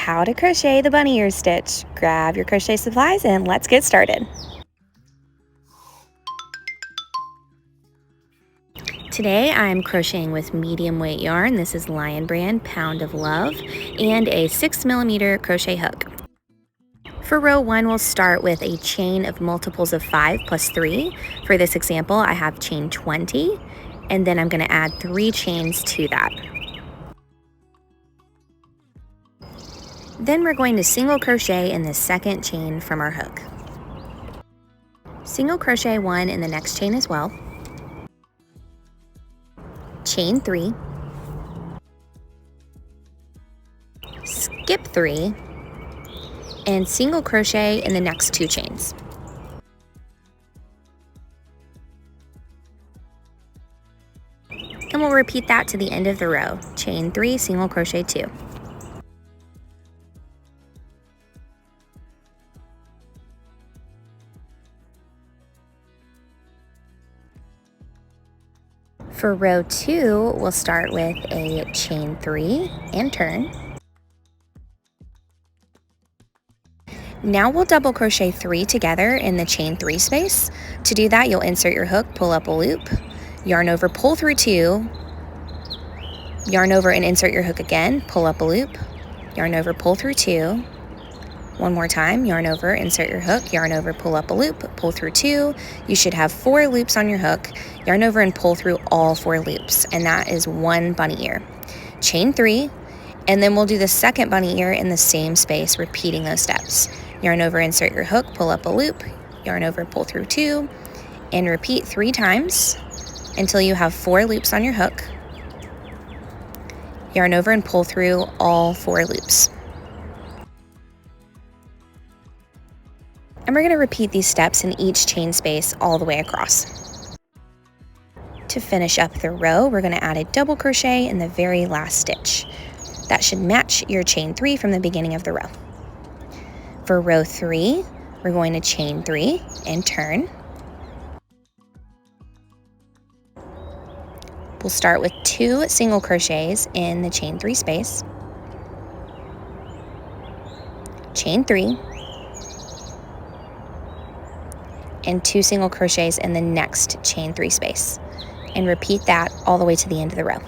how to crochet the bunny ear stitch. Grab your crochet supplies and let's get started. Today I'm crocheting with medium weight yarn. This is Lion Brand Pound of Love and a 6mm crochet hook. For row 1, we'll start with a chain of multiples of 5 plus 3. For this example, I have chain 20, and then I'm going to add 3 chains to that. Then we're going to single crochet in the second chain from our hook. Single crochet 1 in the next chain as well. Chain 3. Skip 3. And single crochet in the next 2 chains. And we'll repeat that to the end of the row. Chain 3, single crochet 2. For row 2, we'll start with a chain 3 and turn. Now we'll double crochet 3 together in the chain 3 space. To do that, you'll insert your hook, pull up a loop, yarn over, pull through 2, yarn over and insert your hook again, pull up a loop, yarn over, pull through 2. One more time, yarn over, insert your hook, yarn over, pull up a loop, pull through 2. You should have 4 loops on your hook, yarn over and pull through all 4 loops, and that is 1 bunny ear. Chain 3, and then we'll do the second bunny ear in the same space, repeating those steps. Yarn over, insert your hook, pull up a loop, yarn over, pull through 2, and repeat 3 times until you have 4 loops on your hook. Yarn over and pull through all 4 loops. And we're going to repeat these steps in each chain space all the way across. To finish up the row, we're going to add a double crochet in the very last stitch. That should match your chain 3 from the beginning of the row. For row 3, we're going to chain 3 and turn. We'll start with 2 single crochets in the chain 3 space. Chain 3. And 2 single crochets in the next chain 3 space. And repeat that all the way to the end of the row.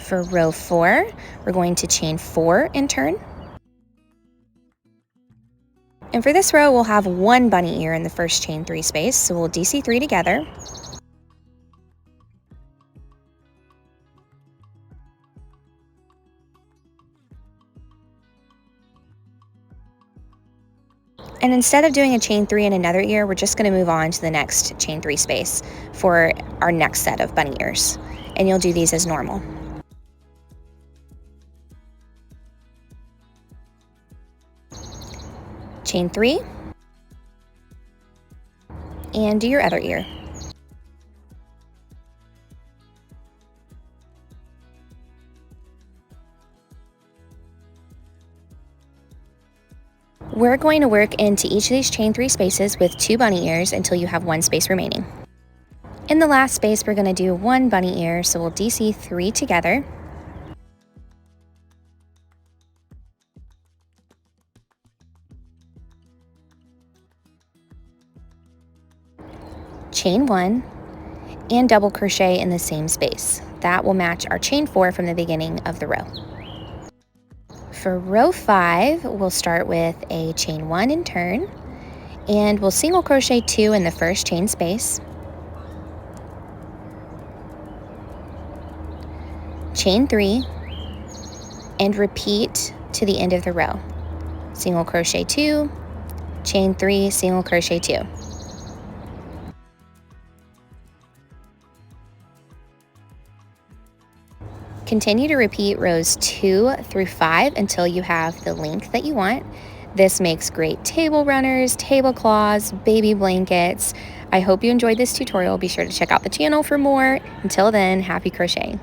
For row 4, we're going to chain 4 and turn. And for this row, we'll have 1 bunny ear in the first chain 3 space, so we'll DC 3 together. And instead of doing a chain 3 in another ear, we're just going to move on to the next chain 3 space for our next set of bunny ears. And you'll do these as normal. Chain 3, and do your other ear. We're going to work into each of these chain 3 spaces with 2 bunny ears until you have 1 space remaining. In the last space, we're going to do 1 bunny ear, so we'll DC 3 together. Chain 1 and double crochet in the same space. That will match our chain 4 from the beginning of the row. For row 5, we'll start with a chain 1 and turn, and we'll single crochet 2 in the first chain space. Chain 3 and repeat to the end of the row. Single crochet 2, chain 3, single crochet 2. Continue to repeat rows 2 through 5 until you have the length that you want. This makes great table runners, tablecloths, baby blankets. I hope you enjoyed this tutorial. Be sure to check out the channel for more. Until then, happy crocheting.